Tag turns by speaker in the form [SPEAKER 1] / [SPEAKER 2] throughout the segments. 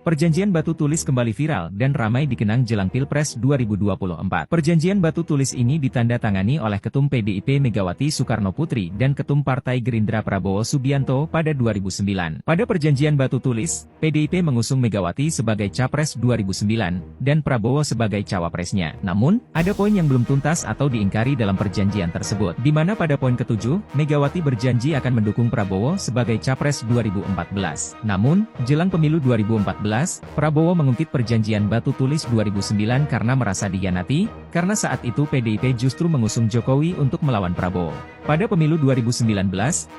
[SPEAKER 1] Perjanjian batu tulis kembali viral dan ramai dikenang jelang Pilpres 2024. Perjanjian batu tulis ini ditandatangani oleh Ketum PDIP Megawati Soekarnoputri dan Ketum Partai Gerindra Prabowo Subianto pada 2009. Pada perjanjian batu tulis, PDIP mengusung Megawati sebagai Capres 2009 dan Prabowo sebagai cawapresnya. Namun, ada poin yang belum tuntas atau diingkari dalam perjanjian tersebut, di mana pada poin ke-7, Megawati berjanji akan mendukung Prabowo sebagai Capres 2014. Namun, jelang pemilu 2014, Prabowo mengungkit perjanjian batu tulis 2009 karena merasa dikhianati, karena saat itu PDIP justru mengusung Jokowi untuk melawan Prabowo. Pada pemilu 2019,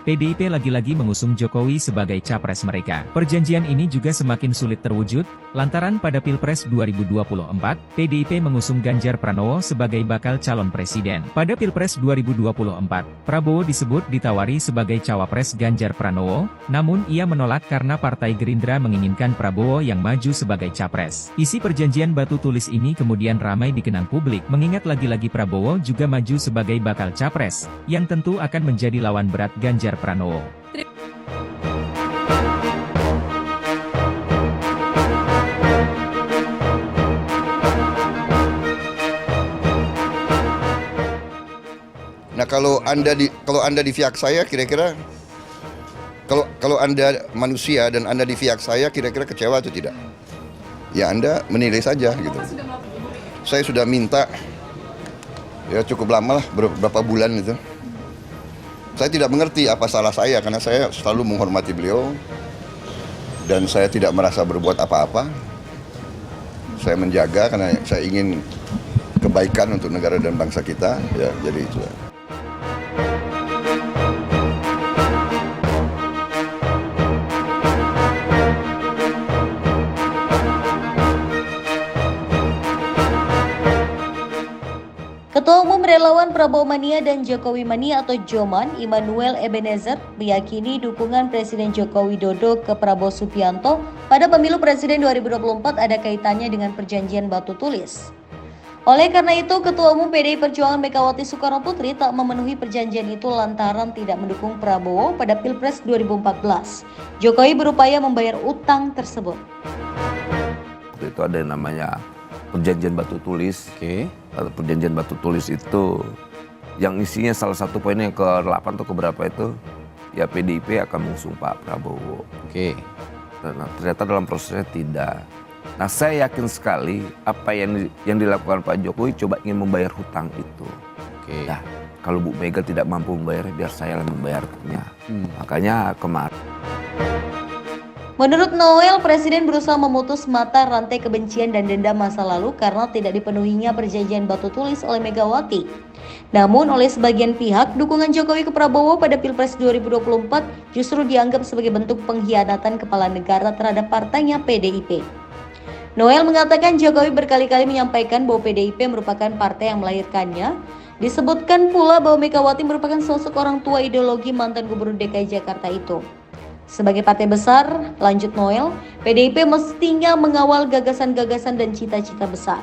[SPEAKER 1] PDIP lagi-lagi mengusung Jokowi sebagai capres mereka. Perjanjian ini juga semakin sulit terwujud, lantaran pada Pilpres 2024, PDIP mengusung Ganjar Pranowo sebagai bakal calon presiden. Pada Pilpres 2024, Prabowo disebut ditawari sebagai cawapres Ganjar Pranowo, namun ia menolak karena Partai Gerindra menginginkan Prabowo yang maju sebagai capres. Isi perjanjian batu tulis ini kemudian ramai dikenang publik, mengingat lagi-lagi Prabowo juga maju sebagai bakal capres, yang tentu akan menjadi lawan berat Ganjar Pranowo.
[SPEAKER 2] Nah, kalau Anda di pihak saya, kira-kira kalau Anda manusia dan Anda di pihak saya, kira-kira kecewa atau tidak? Ya Anda menilai saja gitu. Saya sudah minta, ya cukup lama lah, beberapa bulan itu. Saya tidak mengerti apa salah saya, karena saya selalu menghormati beliau dan saya tidak merasa berbuat apa-apa. Saya menjaga karena saya ingin kebaikan untuk negara dan bangsa kita, ya jadi itu.
[SPEAKER 3] Ketua Umum Relawan Prabowo Mania dan Jokowi Mania atau Joman, Immanuel Ebenezer, meyakini dukungan Presiden Joko Widodo ke Prabowo Subianto pada pemilu Presiden 2024 ada kaitannya dengan perjanjian batu tulis. Oleh karena itu, Ketua Umum PDI Perjuangan Megawati Soekarnoputri tak memenuhi perjanjian itu lantaran tidak mendukung Prabowo pada Pilpres 2014. Jokowi berupaya membayar utang tersebut.
[SPEAKER 4] Itu ada yang namanya perjanjian batu tulis. Perjanjian batu tulis itu yang isinya salah satu poinnya yang ke-8 atau ke-berapa itu ya PDIP akan mengusung Pak Prabowo. Nah, ternyata dalam prosesnya tidak. Nah, saya yakin sekali apa yang dilakukan Pak Jokowi coba ingin membayar hutang itu. Nah, kalau Bu Mega tidak mampu membayar, biar saya yang membayarnya. Makanya kemarin.
[SPEAKER 3] Menurut Noel, Presiden berusaha memutus mata rantai kebencian dan dendam masa lalu karena tidak dipenuhinya perjanjian batu tulis oleh Megawati. Namun oleh sebagian pihak, dukungan Jokowi ke Prabowo pada Pilpres 2024 justru dianggap sebagai bentuk pengkhianatan kepala negara terhadap partainya PDIP. Noel mengatakan Jokowi berkali-kali menyampaikan bahwa PDIP merupakan partai yang melahirkannya. Disebutkan pula bahwa Megawati merupakan sosok orang tua ideologi mantan Gubernur DKI Jakarta itu. Sebagai partai besar, lanjut Noel, PDIP mestinya mengawal gagasan-gagasan dan cita-cita besar.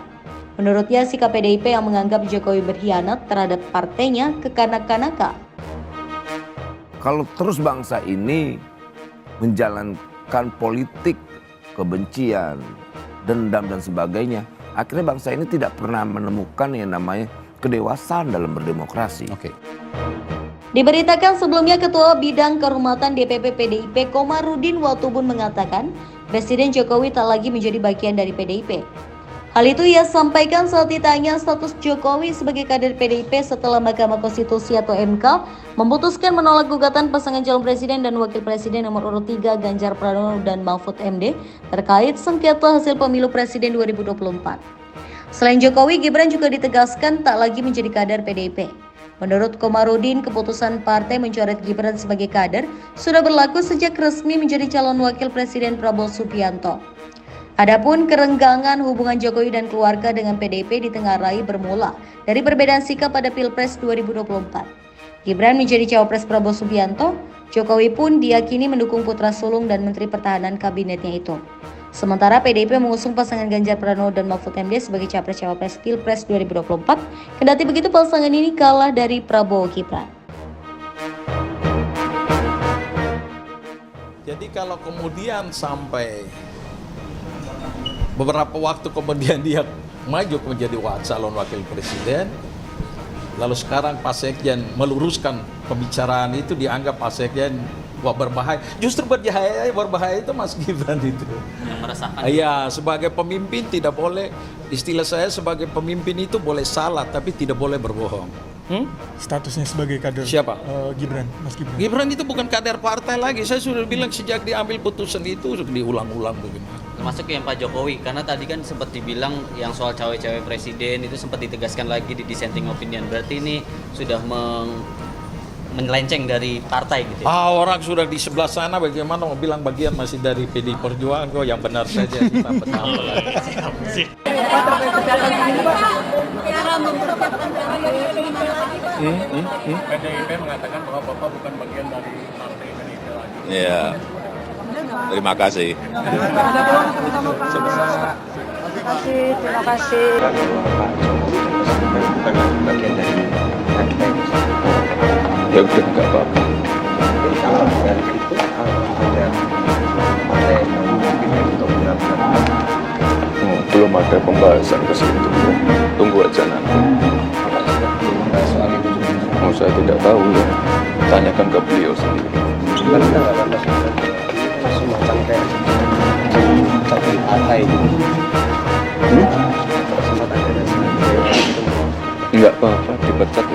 [SPEAKER 3] Menurutnya, sikap PDIP yang menganggap Jokowi berkhianat terhadap partainya kekanak-kanakan.
[SPEAKER 4] Kalau terus bangsa ini menjalankan politik kebencian, dendam dan sebagainya, akhirnya bangsa ini tidak pernah menemukan yang namanya kedewasaan dalam berdemokrasi.
[SPEAKER 3] Diberitakan sebelumnya Ketua Bidang Kehormatan DPP PDIP Komarudin Watubun mengatakan Presiden Jokowi tak lagi menjadi bagian dari PDIP. Hal itu ia sampaikan saat ditanya status Jokowi sebagai kader PDIP setelah Mahkamah Konstitusi atau MK memutuskan menolak gugatan pasangan calon presiden dan wakil presiden nomor urut 3 Ganjar Pranowo dan Mahfud MD terkait sengketa hasil pemilu presiden 2024. Selain Jokowi, Gibran juga ditegaskan tak lagi menjadi kader PDIP. Menurut Komarudin, keputusan partai mencoret Gibran sebagai kader sudah berlaku sejak resmi menjadi calon wakil presiden Prabowo Subianto. Adapun kerenggangan hubungan Jokowi dan keluarga dengan PDIP ditengarai bermula dari perbedaan sikap pada Pilpres 2024. Gibran menjadi cawapres Prabowo Subianto, Jokowi pun diyakini mendukung putra sulung dan menteri pertahanan kabinetnya itu. Sementara PDIP mengusung pasangan Ganjar Pranowo dan Mahfud MD sebagai capres-cawapres Pilpres 2024. Kendati begitu, pasangan ini kalah dari Prabowo Gibran.
[SPEAKER 5] Jadi kalau kemudian sampai Beberapa waktu kemudian dia maju menjadi calon wakil presiden. Lalu sekarang Pak Sekjen meluruskan pembicaraan itu, dianggap Pak Sekjen wah berbahaya. Justru berbahaya itu Mas Gibran itu.
[SPEAKER 6] Yang meresahkan.
[SPEAKER 5] Iya, sebagai pemimpin tidak boleh, istilah saya sebagai pemimpin itu boleh salah tapi tidak boleh berbohong.
[SPEAKER 7] Statusnya sebagai kader.
[SPEAKER 5] Siapa?
[SPEAKER 7] Gibran, Mas Gibran.
[SPEAKER 5] Gibran itu bukan kader partai lagi. Saya sudah bilang sejak diambil putusan itu diulang-ulang bagaimana.
[SPEAKER 6] Termasuk yang Pak Jokowi, karena tadi kan sempat dibilang yang soal cawe-cawe presiden itu sempat ditegaskan lagi di dissenting opinion. Berarti ini sudah menyelenceng dari partai gitu ya?
[SPEAKER 5] Orang sudah di sebelah sana bagaimana mau bilang bagian masih dari PDI Perjuangan, kok yang benar saja kita apa lagi.
[SPEAKER 8] PDIP mengatakan bahwa Bapak bukan bagian dari partai PDIP lagi.
[SPEAKER 9] Iya. Terima kasih.
[SPEAKER 10] Terima kasih.
[SPEAKER 9] Ya udah nggak apa-apa. Belum ada pembahasan ke situ. Tunggu aja nanti. Saya tidak tahu ya. Tanyakan ke beliau sendiri.
[SPEAKER 8] Semacam kayak di partai gitu.
[SPEAKER 9] Enggak apa-apa, dipecat